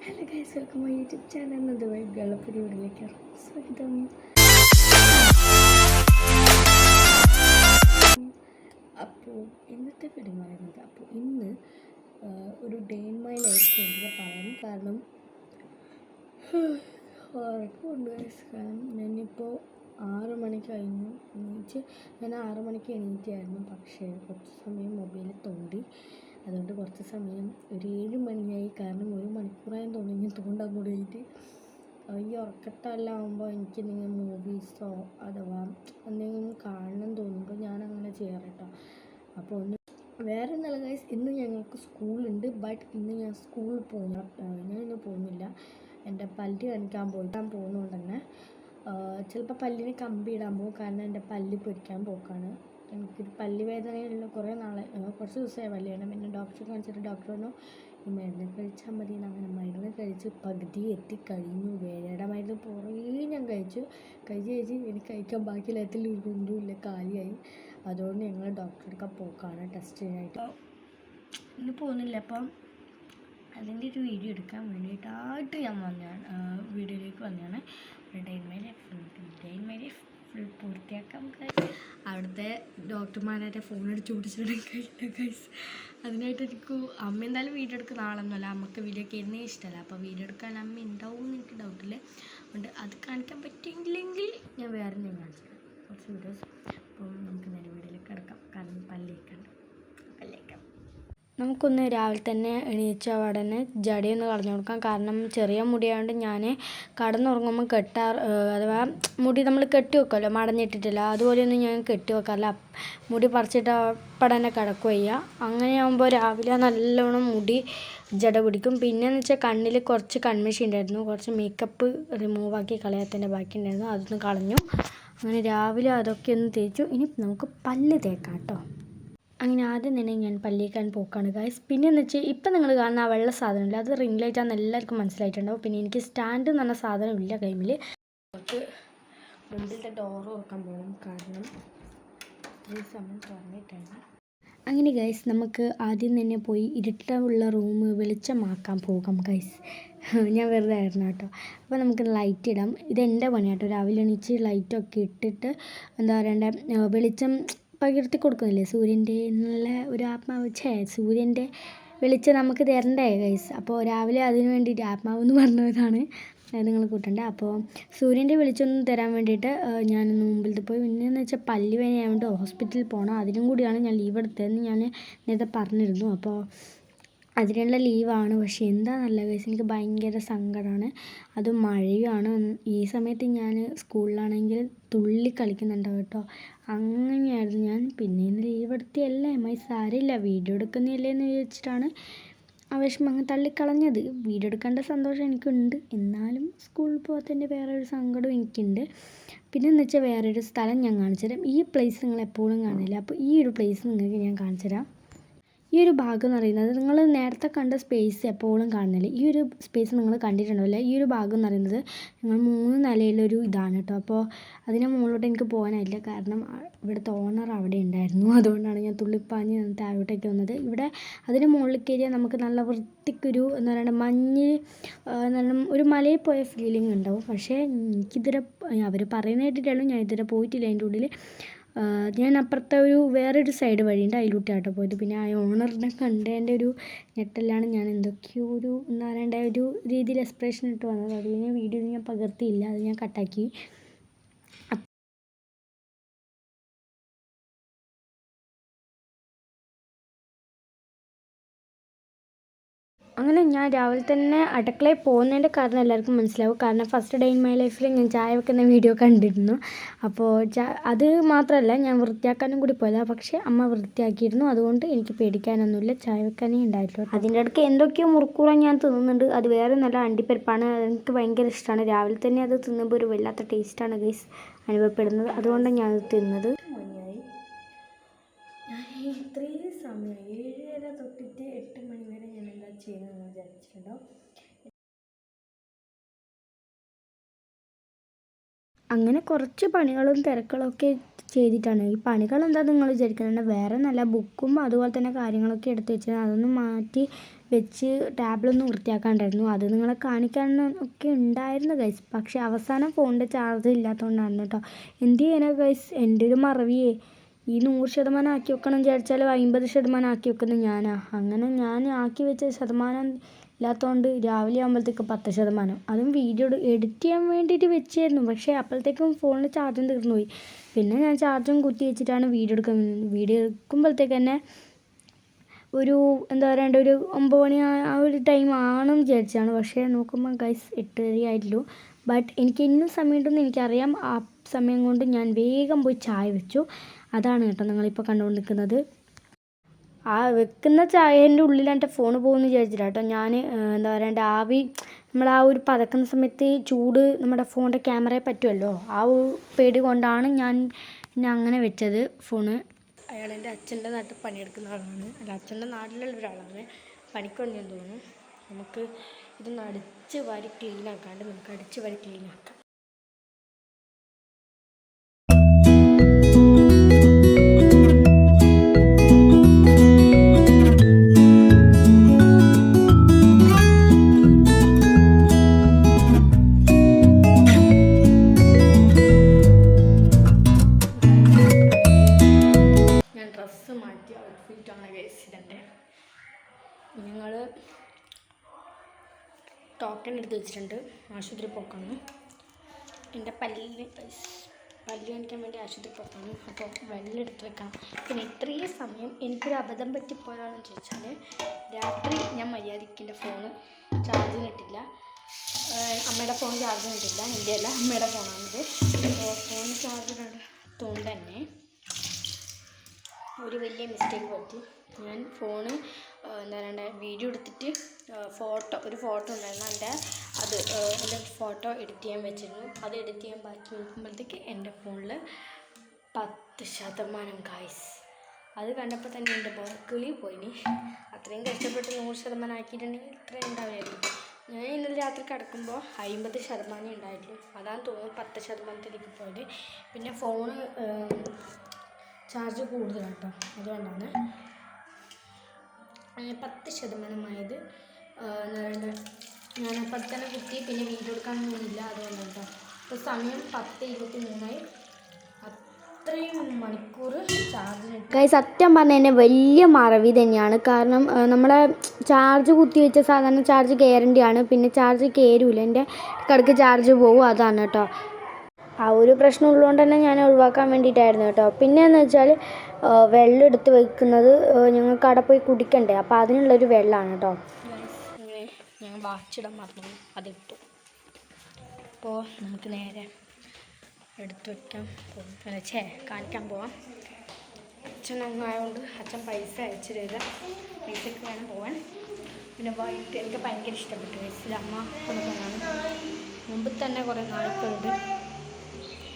Hello guys, welcome my YouTube channel Dubai ഗളപ്പതി വീട്ടിലേക്ക് സ്വാഗതം. അപ്പോൾ ഇന്നത്തെ വീഡിയോ പറയുന്നത്, അപ്പോൾ ഇന്ന് ഒരു ഡേ ഇൻ മൈ ലൈഫ് വേണ്ടി പറയാം. കാരണം ഉറക്കമുണ്ട് ഗൈസ്. കാരണം ഞാനിപ്പോൾ 6 മണിക്ക് കഴിഞ്ഞു എണീച്ച്. ഞാൻ 6 മണിക്ക് എണീറ്റായിരുന്നു, പക്ഷേ കുറച്ച് സമയം മൊബൈലിൽ തോണ്ടി. അതുകൊണ്ട് കുറച്ച് സമയം ഒരു 7 മണിയായി. കാരണം 1 മണിക്കൂറായും തോന്നി ഞാൻ തോണ്ടാൻ കൂടിയിട്ട്. ഈ ഉറക്കത്തെല്ലാം ആകുമ്പോൾ എനിക്ക് എന്തെങ്കിലും മൂവീസോ അഥവാ എന്തെങ്കിലും കാണണം തോന്നുമ്പോൾ ഞാനങ്ങനെ ചെയ്യാറ് കേട്ടോ. അപ്പോൾ ഒന്ന് വേറെ ഒന്നല്ല ഗൈസ്, ഇന്ന് ഞങ്ങൾക്ക് സ്കൂളുണ്ട്. ബട്ട് ഇന്ന് ഞാൻ സ്കൂളിൽ ഞാനിന്ന് പോകുന്നില്ല. എൻ്റെ പല്ല് കാണിക്കാൻ പോകുന്നതുകൊണ്ട് തന്നെ ചിലപ്പോൾ പല്ലിന് കമ്പി ഇടാൻ പോകും. കാരണം എൻ്റെ പല്ല് പൊരിക്കാൻ പോക്കാണ്. എനിക്കൊരു പല്ല് വേദനയുള്ള കുറച്ച് ദിവസമായി പല്ല് വേണം. പിന്നെ ഡോക്ടറെ കാണിച്ചിട്ട് ഡോക്ടർ പറഞ്ഞു ഈ മരുന്ന് കഴിച്ചാൽ മതി. അങ്ങനെ മരുന്ന് കഴിച്ച് പകുതി എത്തിക്കഴിഞ്ഞു. വേദനയുടെ മരുന്ന് പുറകെ ഞാൻ കഴിച്ച് എനിക്ക് കഴിക്കാൻ ബാക്കിയില്ലാത്തിൽ ഒന്നുമില്ല, കാലിയായി. അതുകൊണ്ട് ഞങ്ങൾ ഡോക്ടറെടുക്കാൻ പോക്കാണ് ടെസ്റ്റ് ചെയ്യാനായിട്ട്. ഇന്ന് പോകുന്നില്ല. അപ്പം അതിൻ്റെ ഒരു വീഡിയോ എടുക്കാൻ വേണ്ടിയിട്ടായിട്ട് ഞാൻ വീഡിയോയിലേക്ക് വന്നതാണ്. Day in my life full പൂർത്തിയാക്കാം. അവിടുത്തെ ഡോക്ടർമാരുടെ ഫോൺ അടിച്ച് പിടിച്ചിട്ട് കഴിയില്ല ഗൈസ്. അതിനായിട്ട് എനിക്ക് അമ്മ എന്തായാലും വീഡിയോ എടുക്കുന്ന ആളൊന്നുമല്ല. അമ്മക്ക് വീഡിയോ ചെയ്യുന്നേ ഇഷ്ടമല്ല. അപ്പോൾ വീഡിയോ എടുക്കാൻ അമ്മ ഉണ്ടാവും എന്ന് എനിക്ക് ഡൗട്ടില്ല. അതുകൊണ്ട് അത് കാണിക്കാൻ പറ്റിയില്ലെങ്കിൽ ഞാൻ വേറെ എന്തെങ്കിലും കാണിച്ചു കുറച്ച് വീഡിയോസ്. അപ്പം നമുക്ക് നേരെ വീഡിയോയിലേക്ക് കിടക്കാം. കാരണം പല്ലേക്കാണ്. നമുക്കൊന്ന് രാവിലെ തന്നെ എണീച്ച ഉടനെ ജടയൊന്ന് കളഞ്ഞു കൊടുക്കാം. കാരണം ചെറിയ മുടിയായതുകൊണ്ട് ഞാൻ കടന്നുറങ്ങുമ്പോൾ അഥവാ മുടി നമ്മൾ കെട്ടി വെക്കുമല്ലോ, മടഞ്ഞിട്ടിട്ടില്ല, അതുപോലെയൊന്നും ഞാൻ കെട്ടി വെക്കാറില്ല. മുടി പറിച്ചിട്ട് അപ്പം തന്നെ കിടക്കുക ചെയ്യുക. അങ്ങനെയാകുമ്പോൾ രാവിലെ നല്ലോണം മുടി ജട പിടിക്കും. പിന്നെയെന്ന് വെച്ചാൽ കണ്ണിൽ കുറച്ച് കൺമഷി ഉണ്ടായിരുന്നു, കുറച്ച് മേക്കപ്പ് റിമൂവാക്കി കളയാത്തതിൻ്റെ ബാക്കി ഉണ്ടായിരുന്നു, അതൊന്ന് കളഞ്ഞു. അങ്ങനെ രാവിലെ അതൊക്കെ ഒന്ന് തേച്ചു. ഇനി നമുക്ക് പല്ല് തേക്കാം കേട്ടോ. അങ്ങനെ ആദ്യം തന്നെ ഞാൻ പല്ലിയേക്കാൻ പോക്കാണ് ഗൈസ്. പിന്നെയെന്ന് വെച്ചാൽ ഇപ്പം നിങ്ങൾ കാണുന്ന ആ വെള്ള സാധനമില്ല, അത് റിംഗ് ലൈറ്റാണെന്ന് എല്ലാവർക്കും മനസ്സിലായിട്ടുണ്ടാവും. പിന്നെ എനിക്ക് സ്റ്റാൻഡ് എന്ന് പറഞ്ഞ സാധനം ഇല്ല കൈമിൽ. നമുക്ക് മുമ്പിലത്തെ ഡോറ് തുറക്കാൻ പോകണം. കാരണം ഈ സമയം തുറന്നിട്ടാണ്. അങ്ങനെ ഗൈസ്, നമുക്ക് ആദ്യം തന്നെ പോയി ഇരുട്ടുള്ള റൂം വെളിച്ചമാക്കാൻ പോകാം ഗൈസ്. ഞാൻ വെറുതെ ആയിരുന്നു കേട്ടോ. അപ്പോൾ നമുക്ക് ലൈറ്റ് ഇടാം. ഇതെൻ്റെ പണി കേട്ടോ. രാവിലെ എണീച്ച് ലൈറ്റൊക്കെ ഇട്ടിട്ട് എന്താ പറയണ്ടേ, വെളിച്ചം പകർത്തി കൊടുക്കുന്നില്ലേ സൂര്യൻ്റെ എന്നുള്ള ഒരു സൂര്യൻ്റെ വെളിച്ചം നമുക്ക് തരണ്ടേ ഗൈസ്. അപ്പോൾ രാവിലെ അതിന് വേണ്ടിയിട്ട് ആത്മാവെന്ന് പറഞ്ഞതാണ്, നിങ്ങൾ കൂട്ടണ്ടേ. അപ്പോൾ സൂര്യൻ്റെ വെളിച്ചം തരാൻ വേണ്ടിയിട്ട് ഞാനൊന്ന് മുമ്പിലത്തെ പോയി. പിന്നെയെന്ന് വെച്ചാൽ പല്ല് വേദനയായതുകൊണ്ട് ഹോസ്പിറ്റലിൽ പോകണം. അതിനും കൂടിയാണ് ഞാൻ ലീവ് എടുത്തതെന്ന് ഞാൻ നേരത്തെ പറഞ്ഞിരുന്നു. അപ്പോൾ അതിനുള്ള ലീവാണ്. പക്ഷേ എന്താണെന്നല്ല ഗൈസ്, എനിക്ക് ഭയങ്കര സങ്കടമാണ്. അതും മഴയുമാണ്. ഈ സമയത്ത് ഞാൻ സ്കൂളിലാണെങ്കിൽ തുള്ളി കളിക്കുന്നുണ്ടാവും കേട്ടോ. അങ്ങനെയായിരുന്നു ഞാൻ. പിന്നെ ഇന്ന് ലീവ് എടുത്തിയല്ലേ സാരമില്ല, വീഡിയോ എടുക്കുന്നതല്ലേ എന്ന് വിചാരിച്ചിട്ടാണ് ആ വിഷമം അങ്ങ് തള്ളിക്കളഞ്ഞത്. വീഡിയോ എടുക്കേണ്ട സന്തോഷം എനിക്കുണ്ട്, എന്നാലും സ്കൂളിൽ പോകാത്തതിൻ്റെ വേറൊരു സങ്കടവും എനിക്കുണ്ട്. പിന്നെ എന്ന് വെച്ചാൽ വേറൊരു സ്ഥലം ഞാൻ കാണിച്ചു തരാം. ഈ പ്ലേസ് നിങ്ങൾ എപ്പോഴും കാണില്ല. അപ്പോൾ ഈ ഒരു പ്ലേസ് നിങ്ങൾക്ക് ഞാൻ കാണിച്ചു തരാം. ഈ ഒരു ഭാഗം എന്ന് പറയുന്നത് നിങ്ങൾ നേരത്തെ കണ്ട സ്പേസ് എപ്പോഴും കാണുന്നില്ല. ഈ ഒരു സ്പേസ് നിങ്ങൾ കണ്ടിട്ടുണ്ടാവില്ല. ഈ ഒരു ഭാഗം എന്ന് പറയുന്നത് ഞങ്ങൾ 3 നിലയിലൊരു ഇതാണ് കേട്ടോ. അപ്പോൾ അതിന് മുകളിലോട്ട് എനിക്ക് പോകാനായില്ല. കാരണം ഇവിടുത്തെ ഓണർ അവിടെ ഉണ്ടായിരുന്നു. അതുകൊണ്ടാണ് ഞാൻ തുള്ളിപ്പാഞ്ഞ് താഴോട്ടേക്ക് വന്നത്. ഇവിടെ അതിന് മുകളിൽ കയറിയാൽ നമുക്ക് നല്ല വൃത്തിക്കൊരു എന്താ പറയുക മഞ്ഞ് ഒരു മലയിൽ പോയ ഫീലിംഗ് ഉണ്ടാവും. പക്ഷേ എനിക്കിതുവരെ അവർ പറയുന്ന കേട്ടിട്ടുള്ളൂ, ഞാൻ ഇതുവരെ പോയിട്ടില്ല അതിൻ്റെ ഉള്ളിൽ. ഞാൻ അപ്പുറത്തെ വേറൊരു സൈഡ് വഴിയുണ്ട്, അതിലൂട്ടാട്ടോ പോയത്. പിന്നെ ആ ഓണറിനെ കണ്ടതിൻ്റെ ഒരു ഞെട്ടലാണ് ഞാൻ എന്തൊക്കെയോ എന്താ പറയേണ്ട ഒരു രീതിയിൽ എക്സ്പ്രഷൻ ഇട്ട് വന്നത്. അത് ഞാൻ വീഡിയോ ഞാൻ പകർത്തിയില്ല, അത് ഞാൻ കട്ടാക്കി. അങ്ങനെ ഞാൻ രാവിലെ തന്നെ അടുക്കളയിൽ പോകുന്നതിൻ്റെ കാരണം എല്ലാവർക്കും മനസ്സിലാവും. കാരണം ഫസ്റ്റ് ഡേ ഇൻ മൈ ലൈഫിൽ ഞാൻ ചായ വെക്കുന്ന വീഡിയോ കണ്ടിരുന്നു. അപ്പോൾ അത് മാത്രമല്ല, ഞാൻ വൃത്തിയാക്കാനും കൂടി പോയതാണ്. പക്ഷേ അമ്മ വൃത്തിയാക്കിയിരുന്നു. അതുകൊണ്ട് എനിക്ക് പേടിക്കാനൊന്നുമില്ല, ചായ വെക്കാനേ ഉണ്ടായിട്ടുള്ളൂ. അതിൻ്റെ ഇടയ്ക്ക് എന്തൊക്കെയോ മുറുക്കൂറ ഞാൻ തിന്നുന്നുണ്ട്. അത് വേറെ നല്ല അണ്ടിപ്പരിപ്പാണ്. എനിക്ക് ഭയങ്കര ഇഷ്ടമാണ്. രാവിലെ തന്നെ അത് തിന്നുമ്പോൾ ഒരു വല്ലാത്ത ടേസ്റ്റാണ് ഗൈസ് അനുഭവപ്പെടുന്നത്. അതുകൊണ്ടാണ് ഞാൻ അത് തിന്നത്. ഇത്രയും സമയം 7:30 തൊട്ടിട്ട് 8 മണി വരെ ഞാൻ എന്താ ചെയ്യുന്നതെന്ന് വിചാരിച്ചിട്ടുണ്ടോ. അങ്ങനെ കുറച്ച് പണികളും തിരക്കുകളൊക്കെ ചെയ്തിട്ടാണ്. ഈ പണികൾ എന്താ നിങ്ങൾ വിചാരിക്കുന്നുണ്ട്, വേറെ നല്ല ബുക്കും അതുപോലെ തന്നെ കാര്യങ്ങളൊക്കെ എടുത്ത് വെച്ചാൽ അതൊന്നും മാറ്റി വെച്ച് ടാബിലൊന്നും വൃത്തിയാക്കാണ്ടായിരുന്നു. അത് നിങ്ങളെ കാണിക്കാനൊക്കെ ഉണ്ടായിരുന്നു ഗൈസ്. പക്ഷേ അവസാനം ഫോണിൻ്റെ ചാർജ് ഇല്ലാത്തതുകൊണ്ടായിരുന്നു കേട്ടോ. എന്ത് ചെയ്യാനാ ഗൈസ്, എൻ്റെ ഒരു മറവിയേ. ഈ 100% ആക്കി വെക്കണം വിചാരിച്ചാൽ 50% ആക്കി വെക്കുന്നത് ഞാനാ. അങ്ങനെ ഞാൻ ആക്കി വെച്ച ശതമാനം ഇല്ലാത്തതുകൊണ്ട് രാവിലെ ആകുമ്പോഴത്തേക്ക് 10%. അതും വീഡിയോ എഡിറ്റ് ചെയ്യാൻ വേണ്ടിയിട്ട് വെച്ചായിരുന്നു. പക്ഷേ അപ്പോഴത്തേക്കും ഫോണിൽ ചാർജും തീർന്നു പോയി. പിന്നെ ഞാൻ ചാർജും കുത്തി വെച്ചിട്ടാണ് വീഡിയോ എടുക്കുമ്പോഴത്തേക്ക് തന്നെ ഒരു എന്താ പറയണ്ട, ഒരു 9 മണി ആ ഒരു ടൈം ആണെന്ന് വിചാരിച്ചാണ്. പക്ഷേ നോക്കുമ്പോൾ ഗൈസ് 8:30 ആയിട്ടുള്ളൂ. ബട്ട് എനിക്ക് ഇന്നും സമയമുണ്ടെന്ന് എനിക്കറിയാം. ആ സമയം കൊണ്ട് ഞാൻ വേഗം പോയി ചായ വെച്ചു. അതാണ് കേട്ടോ നിങ്ങളിപ്പോൾ കണ്ടുകൊണ്ടിരിക്കുന്നത്. ആ വെക്കുന്ന ചായേൻ്റെ ഉള്ളിൽ എൻ്റെ ഫോൺ പോകുമെന്ന് വിചാരിച്ചില്ല കേട്ടോ. ഞാൻ എന്താ പറയണ്ട, ആവി നമ്മൾ ആ ഒരു പതക്കുന്ന സമയത്ത് ചൂട് നമ്മുടെ ഫോണിൻ്റെ ക്യാമറയെ പറ്റുമല്ലോ. ആ ഒരു പേടി കൊണ്ടാണ് ഞാൻ പിന്നെ അങ്ങനെ വെച്ചത് ഫോണ്. അയാൾ എൻ്റെ അച്ഛൻ്റെ നാട്ടിൽ പണിയെടുക്കുന്ന ആളാണ്. അല്ല, അച്ഛൻ്റെ നാട്ടിലുള്ള ഒരാളാണ്. പണിക്കൊണ്ടെന്ന് തോന്നുന്നു. നമുക്ക് ഇതൊന്ന് അടിച്ച് വാരി ക്ലീനാക്കാണ്ട് നമുക്ക് അടിച്ച് വാരി ക്ലീനാക്കാം. ഡ്രസ്സ് മാറ്റി ഔട്ട്ഫിറ്റാണ് ഗൈസ് ഇതെൻ്റെ. ഞങ്ങൾ ടോക്കൺ എടുത്ത് വെച്ചിട്ടുണ്ട്. ആശുപത്രി പോക്കാണ്. എൻ്റെ പല്ല് കാണിക്കാൻ വേണ്ടി ആശുപത്രി പോക്കാണ്. അപ്പോൾ വെള്ളം എടുത്ത് വെക്കണം. പിന്നെ ഇത്രയും സമയം എനിക്കൊരു അബദ്ധം പറ്റിപ്പോയാണെന്ന് ചോദിച്ചാൽ, രാത്രി ഞാൻ മര്യാദയ്ക്ക് എൻ്റെ ഫോണ് ചാർജിനിട്ടില്ല. അമ്മയുടെ ഫോൺ ചാർജിനിട്ടില്ല. എൻ്റെ അല്ല, അമ്മയുടെ ഫോണാണിത്. അപ്പോൾ ഫോൺ ചാർജിനടുത്തോണ്ട് തന്നെ ഒരു വലിയ മിസ്റ്റേക്ക് പറ്റി. ഞാൻ ഫോണ് എന്താ പറയണ്ടേ, വീഡിയോ എടുത്തിട്ട് ഒരു ഫോട്ടോ ഉണ്ടായിരുന്നു എൻ്റെ ഫോട്ടോ എഡിറ്റ് ചെയ്യാൻ വെച്ചിരുന്നു. അത് എഡിറ്റ് ചെയ്യാൻ ബാക്കി നോക്കുമ്പോഴത്തേക്ക് എൻ്റെ ഫോണിൽ 10% ഗൈസ്. അത് കണ്ടപ്പോൾ തന്നെ എൻ്റെ ബോർക്കിളി പോയിനി. അത്രയും കഷ്ടപ്പെട്ട് 100% ആക്കിയിട്ടുണ്ടെങ്കിൽ ഇത്രയും ഉണ്ടാവില്ലായിരുന്നു. ഞാൻ ഇന്നലെ രാത്രി കിടക്കുമ്പോൾ 50% ഉണ്ടായിട്ടുള്ളൂ. അതാണ് തോന്നുന്നു 10%ലേക്ക് പോയത്. പിന്നെ ഫോണ് ചാർജ് കൂടുതലാണ് കേട്ടോ, അതുകൊണ്ടാണ് 10% ആയത്. എന്താ പറയുക, ഞാനപ്പോൾ തന്നെ കുത്തി പിന്നെ വീഡിയോ എടുക്കാനൊന്നുമില്ല, അതുകൊണ്ടാണ് കേട്ടോ. ഇപ്പോൾ സമയം 10:23. അത്രയും മണിക്കൂർ ചാർജ് ഗൈസ്. സത്യം പറഞ്ഞാൽ തന്നെ വലിയ മറവി തന്നെയാണ്. കാരണം നമ്മളെ ചാർജ് കുത്തി വെച്ച സാധാരണ ചാർജ് കയറേണ്ടിയാണ്. പിന്നെ ചാർജ് കയറില്ല, എൻ്റെ ഇടയ്ക്ക് ചാർജ് പോകും. അതാണ് കേട്ടോ. ആ ഒരു പ്രശ്നം ഉള്ളതുകൊണ്ട് തന്നെ ഞാൻ ഒഴിവാക്കാൻ വേണ്ടിയിട്ടായിരുന്നു കേട്ടോ. പിന്നെയെന്ന് വെച്ചാൽ വെള്ളം എടുത്ത് വെക്കുന്നത് ഞങ്ങൾക്ക് അവിടെ പോയി കുടിക്കണ്ടേ, അപ്പോൾ അതിനുള്ളൊരു വെള്ളമാണ് കേട്ടോ. ഇങ്ങനെ ഞങ്ങൾ വാച്ചിടാൻ മറന്നു, അതിട്ടു. അപ്പോൾ നമുക്ക് നേരെ എടുത്ത് വയ്ക്കാൻ കാണിക്കാൻ പോവാം. അച്ഛൻ അങ്ങായതുകൊണ്ട് അച്ഛൻ പൈസ അയച്ചു തരിക. പൈസയ്ക്ക് വേണം പോവാൻ. പിന്നെ വൈകിട്ട് എനിക്ക് ഭയങ്കര ഇഷ്ടപ്പെട്ടു വയസ്സിൽ അമ്മ കൊണ്ടുപോകാനാണ്. മുമ്പ് തന്നെ കുറേ നായ്ക്കളുണ്ട്.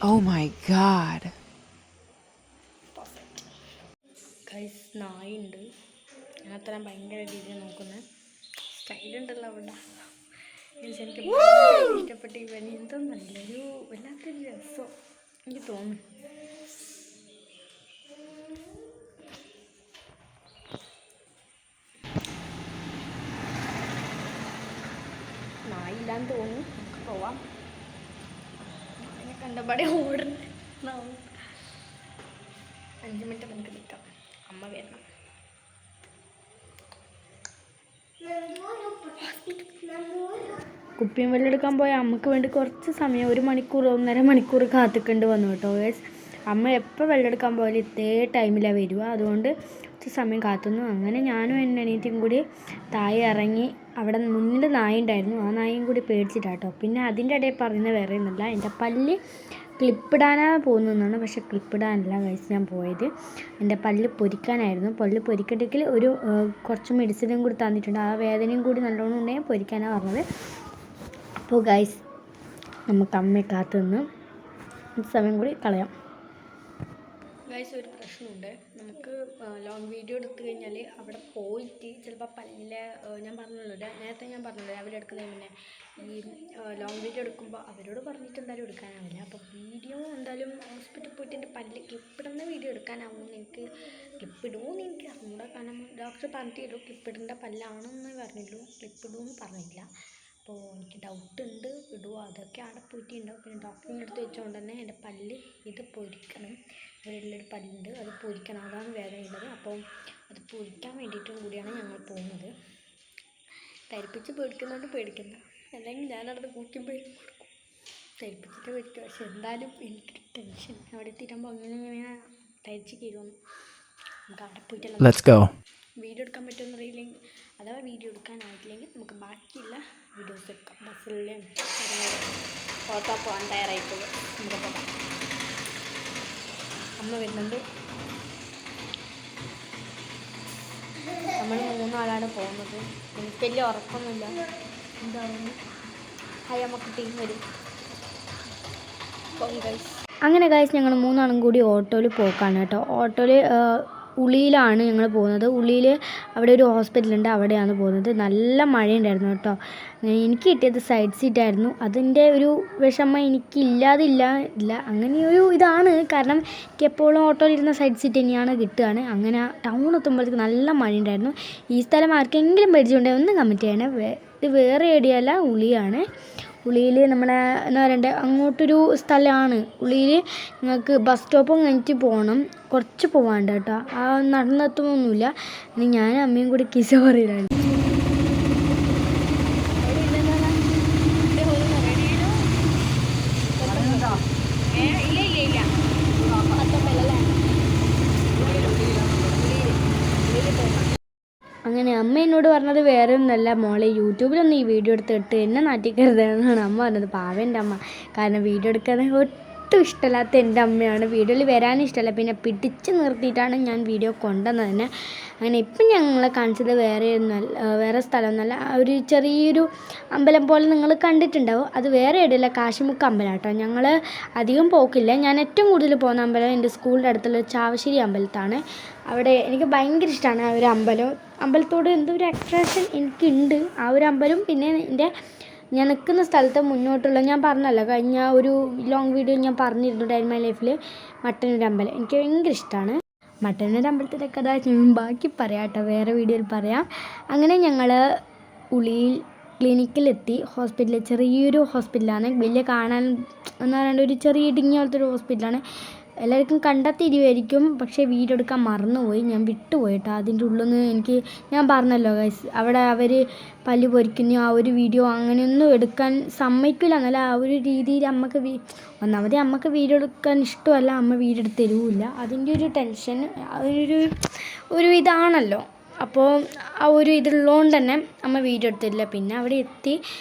Oh my god. Perfect guys. നായുണ്ട്. ഞാൻ അത്ര ഭയങ്കര രീതിയിൽ നോക്കുന്നത്. സ്റ്റൈലുണ്ടല്ലോ അവിടെ. എനിക്ക് ഇഷ്ടപ്പെട്ട ഇവന് എന്തൊന്നല്ല, ഒരു വല്ലാത്തൊരു രസം എനിക്ക് തോന്നുന്നു. നായില്ലാന്ന് തോന്നുന്നു. നമുക്ക് പോവാം. കണ്ടപാടെ ഓടുന്നു. 5 മിനിറ്റ് നമുക്ക് നിൽക്കാം. അമ്മ വരണം. കുപ്പിയും വെള്ളം എടുക്കാൻ പോയ അമ്മക്ക് വേണ്ടി കുറച്ച് സമയം 1 മണിക്കൂർ 1.5 മണിക്കൂർ കാത്തിക്കേണ്ടി വന്നു കേട്ടോ. അമ്മ എപ്പോൾ വെള്ളം എടുക്കാൻ പോയാലും ഇതേ ടൈമിലാണ് വരിക. അതുകൊണ്ട് കുറച്ച് സമയം കാത്തുന്നു. അങ്ങനെ ഞാനും എൻ്റെ അനിയത്തിയും കൂടി താഴെ ഇറങ്ങി. അവിടെ മുന്നിൽ നായ ഉണ്ടായിരുന്നു. ആ നായയും കൂടി പേടിച്ചിട്ടാട്ടോ. പിന്നെ അതിൻ്റെ ഇടയിൽ പറയുന്നത് വേറെ ഒന്നുമില്ല, എൻ്റെ പല്ല് ക്ലിപ്പിടാനാണ് പോകുന്നതെന്നാണ്. പക്ഷേ ക്ലിപ്പിടാനല്ല ഗൈസ് ഞാൻ പോയത്, എൻ്റെ പല്ല് പൊരിക്കാനായിരുന്നു. പല്ല് പൊരിക്കണ്ടെങ്കിൽ കുറച്ച് മെഡിസിനും കൂടി തന്നിട്ടുണ്ട്. ആ വേദനയും കൂടി നല്ലോണം ഉണ്ടെങ്കിൽ പൊരിക്കാനാണ് പറഞ്ഞത്. അപ്പോൾ ഗൈസ് നമുക്ക് അമ്മയെ കാത്തു നിന്ന് സമയം കൂടി കളയാം. ഗൈസ് ഒരു പ്രശ്നമുണ്ട്. നമുക്ക് ലോങ് വീഡിയോ എടുത്തു കഴിഞ്ഞാൽ അവിടെ പോയിട്ട് ചിലപ്പോൾ പല്ലിലെ ഞാൻ പറഞ്ഞല്ലോ നേരത്തെ ഞാൻ പറഞ്ഞല്ലോ രാവിലെ എടുക്കുന്നതിന് മുന്നേ ഈ ലോങ് വീഡിയോ എടുക്കുമ്പോൾ അവരോട് പറഞ്ഞിട്ട് എന്തായാലും എടുക്കാനാവില്ല. അപ്പോൾ വീഡിയോ എന്തായാലും ഹോസ്പിറ്റലിൽ പോയിട്ട് എൻ്റെ പല്ല് ക്ലിപ്പിടുന്ന വീഡിയോ എടുക്കാനാവുമെന്ന് ക്ലിപ്പിടുമെന്ന് എനിക്ക് അറിഞ്ഞൂടാ. കാരണം ഡോക്ടർ പറഞ്ഞിട്ടുള്ളൂ ക്ലിപ്പിടേണ്ട പല്ലാണെന്ന് പറഞ്ഞുള്ളൂ, ക്ലിപ്പിടുമെന്ന് പറഞ്ഞില്ല. അപ്പോൾ എനിക്ക് ഡൗട്ടുണ്ട് ഇടുമോ, അതൊക്കെ അവിടെ പോയിട്ടുണ്ടാവും. പിന്നെ ഡോക്ടറിൻ്റെ അടുത്ത് വെച്ചുകൊണ്ട് തന്നെ എൻ്റെ പല്ല് ഇത് പൊരിക്കണം, ഇവിടെയുള്ളൊരു പല്ലുണ്ട് അത് പൊരിക്കണം, അതാണ് വേദനയുള്ളത്. അപ്പോൾ അത് പൊരിക്കാൻ വേണ്ടിയിട്ടും കൂടിയാണ് ഞങ്ങൾ പോകുന്നത്. തരിപ്പിച്ച് പേടിക്കുന്നതുകൊണ്ട് പേടിക്കുന്ന, അല്ലെങ്കിൽ ഞാനവിടെ കൂക്കുമ്പോൾ കൊടുക്കും, തരിപ്പിച്ചിട്ട് പേടിക്കുക. പക്ഷെ എന്തായാലും എനിക്കൊരു ടെൻഷൻ, അവിടെ എത്തിയിട്ടാകുമ്പോൾ അങ്ങനെ തരിച്ച് കയറുമെന്ന്. നമുക്ക് അവിടെ പോയിട്ടല്ല വീഡിയോ എടുക്കാൻ പറ്റുമെന്ന് അറിയില്ലെങ്കിൽ, അഥവാ വീഡിയോ എടുക്കാനായിട്ടില്ലെങ്കിൽ നമുക്ക് ബാക്കിയുള്ള വീഡിയോസ് എടുക്കാം. ബസ്സിലെ ഫോട്ടോ പോകാൻ തയ്യാറായിക്കോളും. നമുക്ക് പോകാം. അമ്മ വരുന്നുണ്ട്. നമ്മൾ 3 ആളാണ് പോകുന്നത്. എനിക്ക് വലിയ ഉറപ്പൊന്നുമില്ല എന്താണെന്ന്. ഹായ് അമ്മ കുട്ടി വരും. അങ്ങനെ ഗൈസ് ഞങ്ങൾ 3 ആളും കൂടി ഓട്ടോയിൽ പോക്കാണ് കേട്ടോ. ഓട്ടോയിൽ ഉളിയിലാണ് ഞങ്ങൾ പോകുന്നത്. ഉളിയിൽ അവിടെ ഒരു ഹോസ്പിറ്റലുണ്ട്, അവിടെയാണ് പോകുന്നത്. നല്ല മഴയുണ്ടായിരുന്നു കേട്ടോ. എനിക്ക് കിട്ടിയത് സൈഡ് സീറ്റായിരുന്നു. അതിൻ്റെ ഒരു വിഷമം എനിക്കില്ലാതില്ല അങ്ങനെയൊരു ഇതാണ്. കാരണം എനിക്ക് എപ്പോഴും ഓട്ടോയിൽ ഇരുന്ന സൈഡ് സീറ്റ് തന്നെയാണ് കിട്ടുകയാണ്. അങ്ങനെ ടൗൺ എത്തുമ്പോഴത്തേക്ക് നല്ല മഴയുണ്ടായിരുന്നു. ഈ സ്ഥലം ആർക്കെങ്കിലും പരിചയമുണ്ടെങ്കിൽ ഒന്ന് കമൻറ്റ് ചെയ്യണേ. ഇത് വേറെ ഏരിയയല്ല, ഉളിയാണ്. ഉളിയിൽ നമ്മളെ എന്താ പറയണ്ടേ, അങ്ങോട്ടൊരു സ്ഥലമാണ് ഉളിയിൽ. നിങ്ങൾക്ക് ബസ് സ്റ്റോപ്പും കഴിഞ്ഞിട്ട് പോകണം, കുറച്ച് പോകാണ്ട് കേട്ടോ. ആ നടന്നെത്തുമൊന്നുമില്ല. ഇനി ഞാനും അമ്മയും കൂടി കിസ പറയിലാണ്. അങ്ങനെ അമ്മ എന്നോട് പറഞ്ഞത് വേറെ ഒന്നല്ല, മോളെ യൂട്യൂബിലൊന്നും ഈ വീഡിയോ എടുത്തിട്ട് എന്നെ നാട്ടിക്കരുതെന്നാണ് അമ്മ പറഞ്ഞത്. പാവൻ്റെ അമ്മ. കാരണം വീഡിയോ എടുക്കാൻ ഒട്ടും ഇഷ്ടമില്ലാത്ത എൻ്റെ അമ്മയാണ്. വീഡിയോയിൽ വരാനും ഇഷ്ടമല്ല, പിന്നെ പിടിച്ച് നിർത്തിയിട്ടാണ് ഞാൻ വീഡിയോ കൊണ്ടുവന്നത് തന്നെ. അങ്ങനെ ഇപ്പം ഞങ്ങളെ കാണിച്ചത് വേറെ സ്ഥലമൊന്നുമല്ല, ഒരു ചെറിയൊരു അമ്പലം പോലെ നിങ്ങൾ കണ്ടിട്ടുണ്ടാവും. അത് വേറെ ഇടയില്ല, കാശിമുക്ക് അമ്പലം കേട്ടോ. ഞങ്ങൾ അധികം പോക്കില്ല. ഞാൻ ഏറ്റവും കൂടുതൽ പോകുന്ന അമ്പലം എൻ്റെ സ്കൂളിൻ്റെ അടുത്തുള്ള ചാവശ്ശേരി അമ്പലത്താണ്. അവിടെ എനിക്ക് ഭയങ്കര ഇഷ്ടമാണ് ആ ഒരു അമ്പലത്തോട് എന്തോ ഒരു അട്രാക്ഷൻ എനിക്കുണ്ട്. ആ ഒരു അമ്പലം പിന്നെ ഞാൻ നിൽക്കുന്ന സ്ഥലത്ത് മുന്നോട്ടുള്ള, ഞാൻ പറഞ്ഞല്ലോ കഴിഞ്ഞ ഒരു ലോങ് വീഡിയോയിൽ ഞാൻ പറഞ്ഞിരുന്നു ഡൈൻ മൈ ലൈഫിൽ മട്ടന്നൂർ അമ്പലം എനിക്ക് ഭയങ്കര ഇഷ്ടമാണ്. മട്ടന്നൂർ അമ്പലത്തിൻ്റെ കഥ ഞാൻ ബാക്കി പറയാം കേട്ടോ, വേറെ വീഡിയോയിൽ പറയാം. അങ്ങനെ ഞങ്ങൾ ഉളിയിൽ ക്ലിനിക്കിലെത്തി. ഹോസ്പിറ്റലിൽ ചെറിയൊരു ഹോസ്പിറ്റലാണ്, വലിയ കാണാൻ എന്ന് പറയുന്നത് ഒരു ചെറിയ ഇടുങ്ങിയ പോലത്തെ ഒരു ഹോസ്പിറ്റലാണ്. എല്ലാവർക്കും കണ്ടെത്തിയിരിക്കുമായിരിക്കും, പക്ഷേ വീഡിയോ എടുക്കാൻ മറന്നുപോയി, ഞാൻ വിട്ടുപോയി കേട്ടോ. അതിൻ്റെ ഉള്ളിൽ നിന്ന് ഞാൻ പറഞ്ഞല്ലോ ഗൈസ്, അവിടെ അവർ പല്ല് പൊരിക്കുന്നു ആ ഒരു വീഡിയോ അങ്ങനെയൊന്നും എടുക്കാൻ സമ്മതിക്കില്ല. എന്നല്ല ആ ഒരു രീതിയിൽ ഒന്നാമതേ അമ്മക്ക് വീഡിയോ എടുക്കാൻ ഇഷ്ടമല്ല, അമ്മ വീഡിയോ എടുത്ത് തരുമില്ല. അതിൻ്റെ ഒരു ടെൻഷൻ ഒരു ഇതാണല്ലോ. അപ്പോൾ ആ ഒരു ഇതുള്ളതുകൊണ്ട് തന്നെ അമ്മ വീഡിയോ എടുത്തില്ല. പിന്നെ അവിടെ എത്തി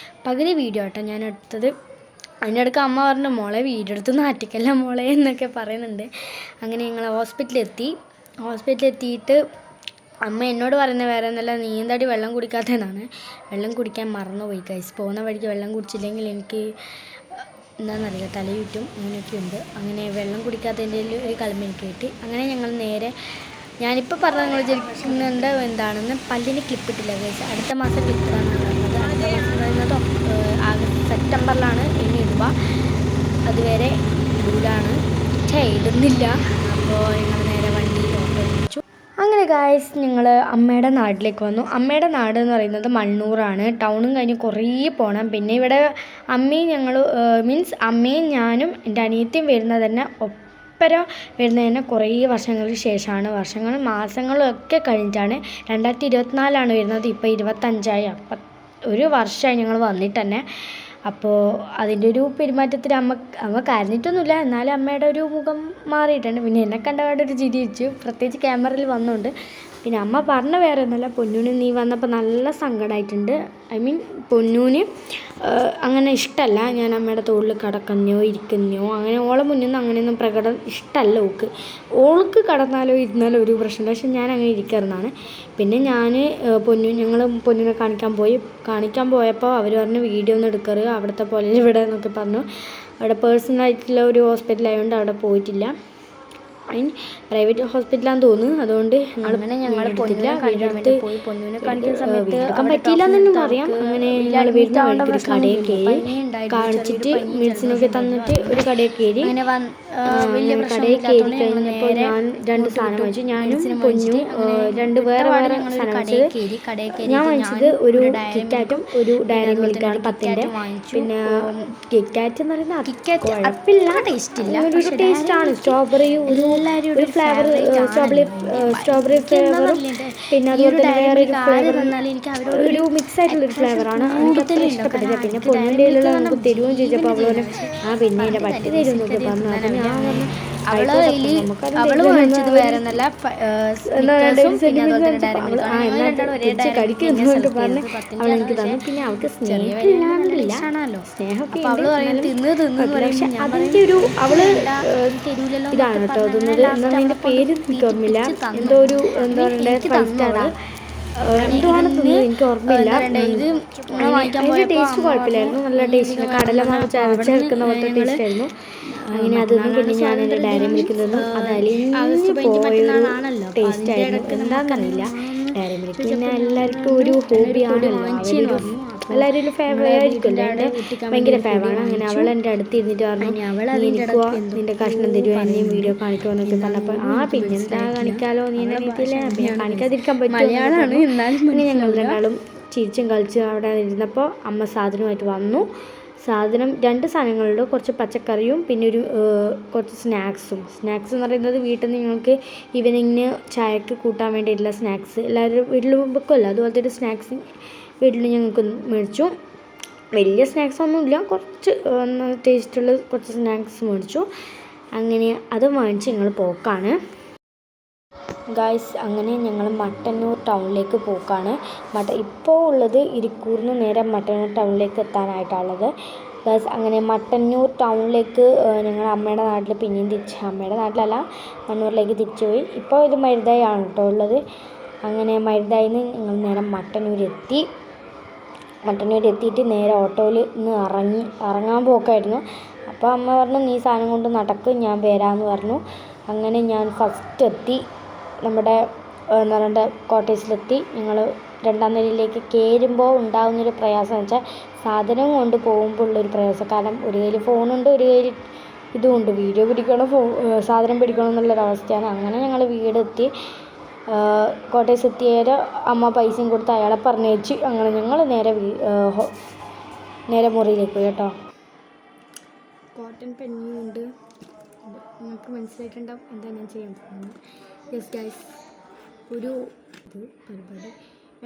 പകുതി വീഡിയോ കേട്ടോ ഞാൻ എടുത്തത്. അതിൻ്റെ ഇടയ്ക്ക് അമ്മ പറഞ്ഞു മോളെ വീഡിയോ എടുത്ത് നാട്ടിക്കല്ല മോളെ എന്നൊക്കെ പറയുന്നുണ്ട്. അങ്ങനെ ഞങ്ങൾ ഹോസ്പിറ്റലെത്തിയിട്ട് അമ്മ എന്നോട് പറയുന്നത് വേറെ ഒന്നല്ല, നീ എന്താടി വെള്ളം കുടിക്കാത്തതെന്നാണ്. വെള്ളം കുടിക്കാൻ മറന്നുപോയി ഗൈസ്. പോകുന്ന വഴിക്ക് വെള്ളം കുടിച്ചില്ലെങ്കിൽ എനിക്ക് എന്താണെന്നറിയില്ല, തല ചുറ്റും, അങ്ങനെയൊക്കെ ഉണ്ട്. അങ്ങനെ വെള്ളം കുടിക്കാത്തതിൻ്റെ ഒരു കളിമ എനിക്ക് കിട്ടി. അങ്ങനെ ഞങ്ങൾ നേരെ ഞാനിപ്പോൾ പറഞ്ഞത് നിങ്ങൾ വിചാരിക്കുന്നുണ്ട് എന്താണെന്ന്, പല്ലിന് ക്ലിപ്പിട്ടില്ല ഗൈസ്. അടുത്ത മാസം ക്ലിപ്പിടാനാണ് പറഞ്ഞത്. അടുത്ത മാസം പറയുന്നത് സെപ്റ്റംബറിലാണ് ഇനി ഇടുക. അതുവരെ ഇടൂലാണ്, ഇടുന്നില്ല. അപ്പോൾ ഞങ്ങൾ നേരെ വണ്ടി ഓട്ടോ വിളിച്ചു. അങ്ങനെ ഗായ്സ് ഞങ്ങൾ അമ്മയുടെ നാട്ടിലേക്ക് വന്നു. അമ്മയുടെ നാട് എന്ന് പറയുന്നത് മണ്ണൂറാണ്. ടൗണും കഴിഞ്ഞ് കുറേ പോകണം. പിന്നെ ഇവിടെ അമ്മയും ഞാനും എൻ്റെ അനിയത്തിയും വരുന്നത് തന്നെ ഒപ്പരം വരുന്നത് തന്നെ കുറേ വർഷങ്ങൾക്ക് ശേഷമാണ്. മാസങ്ങളും ഒക്കെ കഴിഞ്ഞിട്ടാണ്. 2024 വരുന്നത്, ഇപ്പോൾ 25 അപ്പം ഒരു വർഷമായി ഞങ്ങൾ വന്നിട്ട് തന്നെ. അപ്പോൾ അതിൻ്റെ ഒരു പെരുമാറ്റത്തിൽ അമ്മ കരഞ്ഞിട്ടൊന്നുമില്ല, എന്നാലും അമ്മയുടെ ഒരു മുഖം മാറിയിട്ടുണ്ട്. പിന്നെ എന്നെ കണ്ടപാടെ ഒരു ചിരി വെച്ചു, പ്രത്യേകിച്ച് ക്യാമറയിൽ വന്നുകൊണ്ട്. പിന്നെ അമ്മ പറഞ്ഞ വേറെ ഒന്നുമല്ല, പൊന്നൂന് നീ വന്നപ്പോൾ നല്ല സങ്കടമായിട്ടുണ്ട്. പൊന്നൂന് അങ്ങനെ ഇഷ്ടമല്ല ഞാൻ അമ്മയുടെ തോളിൽ കിടക്കുന്നോ ഇരിക്കുന്നോ, അങ്ങനെ ഓളെ മുന്നിൽ നിന്ന് അങ്ങനെയൊന്നും പ്രകടനം ഇഷ്ടമല്ല. ഓൾക്ക് കിടന്നാലോ ഇരുന്നാലോ ഒരു പ്രശ്നമില്ല, പക്ഷെ ഞാൻ അങ്ങനെ ഇരിക്കാറുന്നാണ്. പിന്നെ ഞങ്ങൾ പൊന്നൂനെ കാണിക്കാൻ പോയപ്പോൾ അവർ പറഞ്ഞു വീഡിയോ ഒന്നും എടുക്കരുത് അവിടുത്തെ പോലെ ഇവിടെ എന്നൊക്കെ പറഞ്ഞു. അവിടെ പേഴ്സണലായിട്ടുള്ള ഒരു ഹോസ്പിറ്റലായതുകൊണ്ട് അവിടെ പോയിട്ടില്ല. പ്രൈവറ്റ് ഹോസ്പിറ്റലാന്ന് തോന്നുന്നു. അതുകൊണ്ട് ഞങ്ങൾ എടുത്തില്ല. വീടെടുത്ത് പോയി പൊന്നുവിനെ കാണിക്കുന്ന സമയത്ത് എടുക്കാൻ പറ്റിയില്ല എന്നൊന്നും അറിയാം. അങ്ങനെ ഞങ്ങൾ വീടിൻ്റെ വഴിക്കൊരു കടയിൽ കയറി കാണിച്ചിട്ട് മെഡിസിനൊക്കെ തന്നിട്ട് ഒരു കടയിൽ കയറി. കടയിൽ കയറി കഴിഞ്ഞപ്പോൾ ഞാൻ 2 സാധനം വാങ്ങിച്ചു. ഞാനും പൊന്നും 2 വേറെ സാധനം വാങ്ങിച്ചത്. ഞാൻ വാങ്ങിച്ചത് ഒരു കിറ്റ്കാറ്റും ഒരു ഡയറി മിൽക്കാണ് 10ൻ്റെ. പിന്നെ കിറ്റ്കാറ്റ് എന്ന് പറയുന്നത് കുഴപ്പമില്ല, ഒരു ടേസ്റ്റാണ്. സ്ട്രോബെറി ഒരു ഫ്ലേവർ, സ്ട്രോബെറി ഫ്ലേവറും പിന്നെ അതുപോലെ തന്നെ വേറൊരു ഫ്ലേവർ, ഒരു മിക്സ് ആയിട്ടുള്ളൊരു ഫ്ലേവറാണ്. എനിക്ക് അത്ര ഇഷ്ടപ്പെട്ടില്ല. പിന്നെ പൊന്നിൻ്റെ കയ്യിലുള്ള നമുക്ക് തരുമെന്ന് ചോദിച്ചപ്പോൾ അവൾ പറഞ്ഞു പിന്നെ എൻ്റെ പറ്റി തരും എന്നൊക്കെ പറഞ്ഞു. അപ്പം ഞാൻ പറഞ്ഞു കടിക്കുന്നൊക്കെ പറഞ്ഞ് അവൾ എനിക്ക് തന്നു. പിന്നെ അവൾക്ക് സ്നേഹമില്ലാണ്ടില്ല, സ്നേഹമൊക്കെ പക്ഷെ അതിൻ്റെ ഒരു അവള് ഇതാണ് കേട്ടോ തിന്നത്. എന്നാൽ അതിൻ്റെ പേര് എനിക്ക് ഓർമ്മയില്ല. എന്തോ ഒരു എന്താ പറയുക 5 സ്റ്റാറാ എന്തുവാണ് തിന്നത് എനിക്ക് ഓർമ്മയില്ല. അതിൻ്റെ ടേസ്റ്റ് കുഴപ്പമില്ലായിരുന്നു, നല്ല ടേസ്റ്റ്. കടലമാവ് ചേർക്കുന്ന പോലത്തെ ടേസ്റ്റ് ആയിരുന്നു. അങ്ങനെ അതൊന്നും പിന്നെ ഞാൻ എൻ്റെ ഡയറി മിൽക്കിൽ നിന്നും അത് അലിഞ്ഞു പോയൊരു ടേസ്റ്റ് ആയിരുന്നു. എന്താണെന്നറിയില്ല. ഡയറി മിൽക്ക് പിന്നെ എല്ലാവർക്കും ഒരു ഹോബിയാണല്ലോ, എല്ലാവരും ഒരു ഫേവറേറ്റ് ആയിരിക്കുമല്ലോ. എൻ്റെ ഭയങ്കര ഫേവറാണ്. അങ്ങനെ അവൾ എൻ്റെ അടുത്ത് ഇരുന്നിട്ട് പറഞ്ഞു എനിക്കോ നിൻ്റെ കഷ്ണം തരുമോ, എന്നെയും വീഡിയോ കാണിക്കുമോ എന്നൊക്കെ പറഞ്ഞപ്പോൾ പിന്നെ എന്താ കാണിക്കാലോ, നീ എന്നെ നീത്തില്ല പിന്നെ കാണിക്കാതിരിക്കാൻ പറ്റുമോ. അങ്ങനെ ഞങ്ങൾ രണ്ടാളും ചിരിച്ചും കളിച്ചും അവിടെ ഇരുന്നപ്പോൾ അമ്മ സാധനമായിട്ട് വന്നു. സാധനം 2 സാധനങ്ങളുണ്ട്, കുറച്ച് പച്ചക്കറിയും പിന്നെ കുറച്ച് സ്നാക്സ് എന്ന് പറയുന്നത് വീട്ടിൽ നിന്ന് ഞങ്ങൾക്ക് ഈവനിങ്ങിന് ചായക്ക് കൂട്ടാൻ വേണ്ടിയിട്ടുള്ള സ്നാക്സ് എല്ലാവരും വീട്ടിൽ വെക്കുമല്ലോ, അതുപോലത്തെ ഒരു സ്നാക്സ് വീട്ടിൽ ഞങ്ങൾക്ക് മേടിച്ചു. വലിയ സ്നാക്സ് ഒന്നുമില്ല, കുറച്ച് ടേസ്റ്റുള്ള കുറച്ച് സ്നാക്സ് മേടിച്ചു. അങ്ങനെ അത് വാങ്ങിച്ച് ഞങ്ങൾ പോക്കാണ് ഗായ്സ്. അങ്ങനെ ഞങ്ങൾ മട്ടന്നൂർ ടൗണിലേക്ക് പോക്കാണ്. ഇപ്പോൾ ഉള്ളത് ഇരിക്കൂറിന് നേരെ മട്ടന്നൂർ ടൗണിലേക്ക് എത്താനായിട്ടുള്ളത് ഗായ്സ്. അങ്ങനെ മട്ടന്നൂർ ടൗണിലേക്ക് ഞങ്ങൾ അമ്മയുടെ നാട്ടിൽ പിന്നെയും അമ്മയുടെ നാട്ടിലല്ല മണ്ണൂരിലേക്ക് തിരിച്ചു പോയി. ഇപ്പോൾ ഇത് മരുതായി ആണ് കേട്ടോ ഉള്ളത്. അങ്ങനെ മരുതായിന്ന് ഞങ്ങൾ നേരെ മട്ടന്നൂർ എത്തിയിട്ട് നേരെ ഓട്ടോയിൽ നിന്ന് ഇറങ്ങാൻ പോക്കായിരുന്നു. അപ്പോൾ അമ്മ പറഞ്ഞു നീ സാധനം കൊണ്ട് നടക്ക്, ഞാൻ വരാമെന്ന് പറഞ്ഞു. അങ്ങനെ ഞാൻ ഫസ്റ്റ് എത്തി നമ്മുടെ എന്താ പറയുക ക്വാർട്ടേഴ്സിലെത്തി. ഞങ്ങൾ 2ാം നിലയിലേക്ക് കയറുമ്പോൾ ഉണ്ടാകുന്നൊരു പ്രയാസം എന്ന് വെച്ചാൽ സാധനം കൊണ്ട് പോകുമ്പോൾ ഉള്ളൊരു പ്രയാസം. കാരണം ഒരു കയ്യിൽ ഫോണുണ്ട്, ഒരു കയ്യിൽ ഇതുമുണ്ട്, വീഡിയോ പിടിക്കണം, സാധനം പിടിക്കണം എന്നുള്ളൊരവസ്ഥയാണ്. അങ്ങനെ ഞങ്ങൾ വീടെത്തി ക്വാർട്ടേഴ്സ് എത്തിയേരെ അമ്മ പൈസയും കൊടുത്ത് അയാളെ പറഞ്ഞേച്ച് അങ്ങനെ ഞങ്ങൾ നേരെ മുറിയിലേക്ക് പോയി കേട്ടോ. കോട്ടൺ പെന്നും ഉണ്ട്, നിങ്ങൾക്ക് മനസ്സിലായിട്ടുണ്ടാവും എന്താ ഞാൻ ചെയ്യാൻ പോകുന്നത്. യെസ് ഗൈസ്, ഒരു പരിപാടി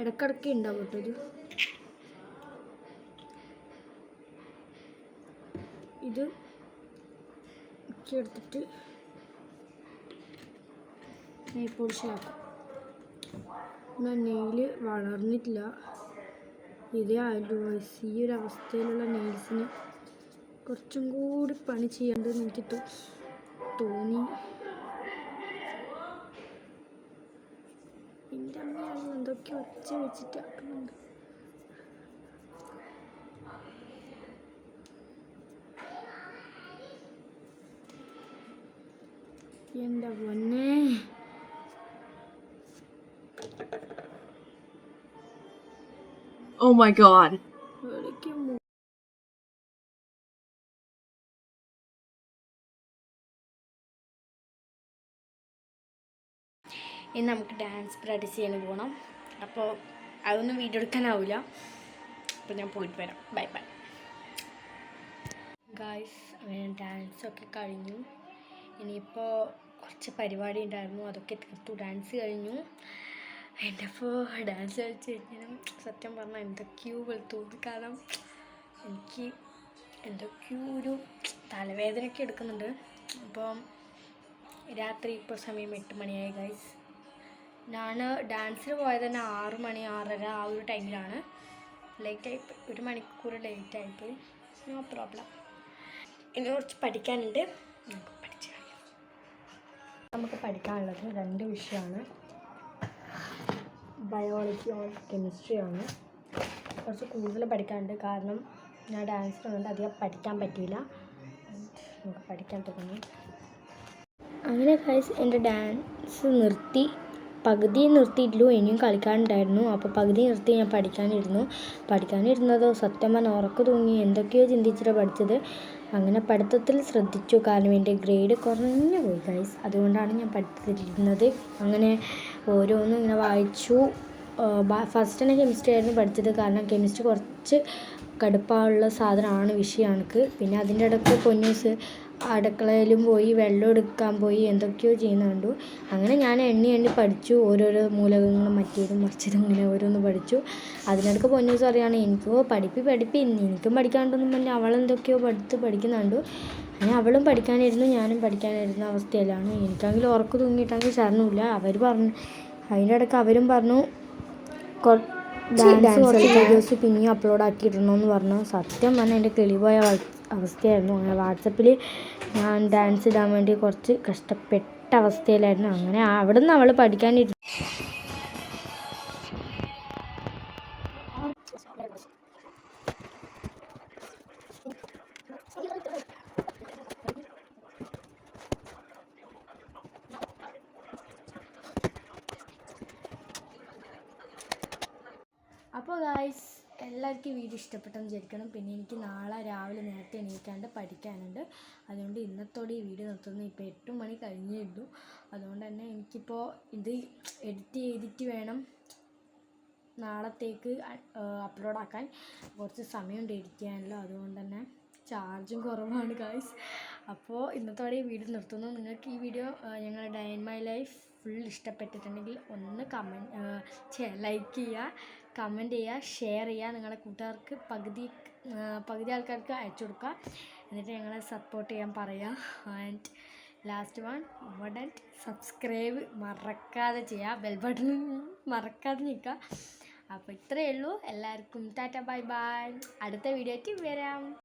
ഇടയ്ക്കിടയ്ക്ക് ഉണ്ടാവും കേട്ടോ. ഇത് എടുത്തിട്ട് നെയിൽ പോളിഷാക്കും. നെയിൽ വളർന്നിട്ടില്ല, ഇതേ ആയല്ലോ ഗൈസ്. ഈ ഒരു അവസ്ഥയിലുള്ള നെയിൽസിന് കുറച്ചും കൂടി പണി ചെയ്യേണ്ടതെന്ന് എനിക്ക് തോന്നി. എൻ്റെ അമ്മയാണെങ്കിൽ എന്തൊക്കെ ഒച്ച വെച്ചിട്ടാക്കുന്നുണ്ട്. എൻ്റെ പൊന്നേ, Oh my god. ഇനി നമുക്ക് ഡാൻസ് പ്രാക്ടീസ് ചെയ്യാൻ പോകണം. അപ്പോൾ അതൊന്നും വീഡിയോ എടുക്കാനാവില്ല. അപ്പോൾ ഞാൻ പോയിട്ട് വരാം. Bye bye guys. ഡാൻസൊക്കെ കഴിഞ്ഞു. ഇനിയിപ്പോൾ കുറച്ച് പരിപാടി ഉണ്ടായിരുന്നു, അതൊക്കെ തീർത്തു. ഡാൻസ് കഴിഞ്ഞു. എൻ്റെ അപ്പോൾ ഡാൻസ് കളിച്ച് കഴിഞ്ഞാലും സത്യം പറഞ്ഞാൽ എന്തൊക്കെയോ തോന്നി. കാരണം എനിക്ക് എന്തൊക്കെയോ ഒരു തലവേദനയൊക്കെ എടുക്കുന്നുണ്ട്. അപ്പോൾ രാത്രി ഇപ്പോൾ സമയം 8 മണിയായി ഗൈസ്. ഞാൻ ഡാൻസിന് പോയത് തന്നെ 6 മണി 6:30 ആ ഒരു ടൈമിലാണ്. ലേറ്റായിപ്പോയി, 1 മണിക്കൂർ ലേറ്റായിപ്പോയി. No problem. ഇനി കുറച്ച് പഠിക്കാനുണ്ട്, നമുക്ക് പഠിച്ചു കഴിയാം. നമുക്ക് പഠിക്കാനുള്ളത് 2 വിഷയമാണ്, ബയോളജി ഓർ കെമിസ്ട്രിയാണ്. കുറച്ച് കൂടുതൽ പഠിക്കാനുണ്ട്, കാരണം ഞാൻ ഡാൻസിനുണ്ട്, അധികം പഠിക്കാൻ പറ്റിയില്ല. നമുക്ക് പഠിക്കാൻ തുടങ്ങി. അങ്ങനെ ഗൈസ് എൻ്റെ ഡാൻസ് നിർത്തി, പകുതി നിർത്തിയിട്ടുള്ളൂ, ഇനിയും കളിക്കാനുണ്ടായിരുന്നു. അപ്പോൾ പകുതി നിർത്തി ഞാൻ പഠിക്കാനിരുന്നതോ സത്യം പറഞ്ഞാൽ ഉറക്കം തൂങ്ങി എന്തൊക്കെയോ ചിന്തിച്ചിട്ടാണ് പഠിച്ചത്. അങ്ങനെ പഠിത്തത്തിൽ ശ്രദ്ധിച്ചു, കാരണം എൻ്റെ ഗ്രേഡ് കുറഞ്ഞു പോയി ഗൈസ്, അതുകൊണ്ടാണ് ഞാൻ പഠിത്തത്തിലിരുന്നത്. അങ്ങനെ ഓരോന്നും ഇങ്ങനെ വായിച്ചു. ഫസ്റ്റ് തന്നെ കെമിസ്ട്രി ആയിരുന്നു പഠിച്ചത്, കാരണം കെമിസ്ട്രി കുറച്ച് കടുപ്പമുള്ള സാധനമാണ്, വിഷയമാണ്. പിന്നെ അതിൻ്റെ ഇടയ്ക്ക് പൊന്നൂസ് അടുക്കളയിലും പോയി വെള്ളം എടുക്കാൻ പോയി എന്തൊക്കെയോ ചെയ്യുന്നുണ്ട്. അങ്ങനെ ഞാൻ എണ്ണി പഠിച്ചു, ഓരോരോ മൂലകങ്ങളും മറ്റേതും മറിച്ചതും ഇങ്ങനെ ഓരോന്ന് പഠിച്ചു. അതിനിടയ്ക്ക് പൊന്നൂസ് പറയുകയാണ് എനിക്കോ പഠിപ്പി എനിക്കും പഠിക്കാനുണ്ടെന്നും പറഞ്ഞാൽ അവളെന്തൊക്കെയോ പഠിക്കുന്നുണ്ട്. അങ്ങനെ അവളും പഠിക്കാനിരുന്നു, ഞാനും പഠിക്കാനിരുന്ന അവസ്ഥയിലാണ്. എനിക്കാണെങ്കിൽ ഉറക്കം തൂങ്ങിയിട്ടാണെങ്കിൽ ശരണമില്ല. അതിൻ്റെ ഇടയ്ക്ക് അവരും പറഞ്ഞു ഡാൻസ് കുറച്ച് വീഡിയോസ് പിന്നെയും അപ്ലോഡ് ആക്കിയിടണമെന്ന് പറഞ്ഞു. സത്യം പറഞ്ഞാൽ എൻ്റെ കിളിപോയ അവസ്ഥയായിരുന്നു. അങ്ങനെ വാട്സപ്പിൽ ഞാൻ ഡാൻസ് ഇടാൻ വേണ്ടി കുറച്ച് കഷ്ടപ്പെട്ട അവസ്ഥയിലായിരുന്നു. അങ്ങനെ അവിടെ നിന്ന് അവൾ പഠിക്കാനിരുന്നു. അപ്പോൾ ഗായ്സ്, എല്ലാവർക്കും വീഡിയോ ഇഷ്ടപ്പെട്ടെന്ന് വിചാരിക്കണം. പിന്നെ എനിക്ക് നാളെ രാവിലെ നേരത്തെ എണീക്കാണ്ട് പഠിക്കാനുണ്ട്. അതുകൊണ്ട് ഇന്നത്തോടെ ഈ വീഡിയോ നിർത്തുന്നു. ഇപ്പോൾ 8 മണി കഴിഞ്ഞിരുന്നു. അതുകൊണ്ട് തന്നെ എനിക്കിപ്പോൾ ഇത് എഡിറ്റ് ചെയ്തിട്ട് വേണം നാളത്തേക്ക് അപ്ലോഡാക്കാൻ. കുറച്ച് സമയമുണ്ട് എഡിറ്റ് ചെയ്യാനല്ലോ, അതുകൊണ്ട് തന്നെ ചാർജും കുറവാണ് ഗായ്സ്. അപ്പോൾ ഇന്നത്തോടെ ഈ വീഡിയോ നിർത്തുന്നു. നിങ്ങൾക്ക് ഈ വീഡിയോ ഞങ്ങളുടെ day in my life full ഇഷ്ടപ്പെട്ടിട്ടുണ്ടെങ്കിൽ ഒന്ന് ലൈക്ക് ചെയ്യുക, കമൻറ്റ് ചെയ്യുക, ഷെയർ ചെയ്യുക, നിങ്ങളുടെ കൂട്ടുകാർക്ക് പകുതി ആൾക്കാർക്ക് അയച്ചു കൊടുക്കുക. എന്നിട്ട് ഞങ്ങളെ സപ്പോർട്ട് ചെയ്യാൻ പറയുക. And last one important, subscribe മറക്കാതെ ചെയ്യുക, ബെൽ ബട്ടൺ മറക്കാതെ നിൽക്കുക. അപ്പോൾ ഇത്രയേ ഉള്ളൂ. എല്ലാവർക്കും ടാറ്റ ബൈ ബൈ. അടുത്ത വീഡിയോ ആയിട്ട് വരാം.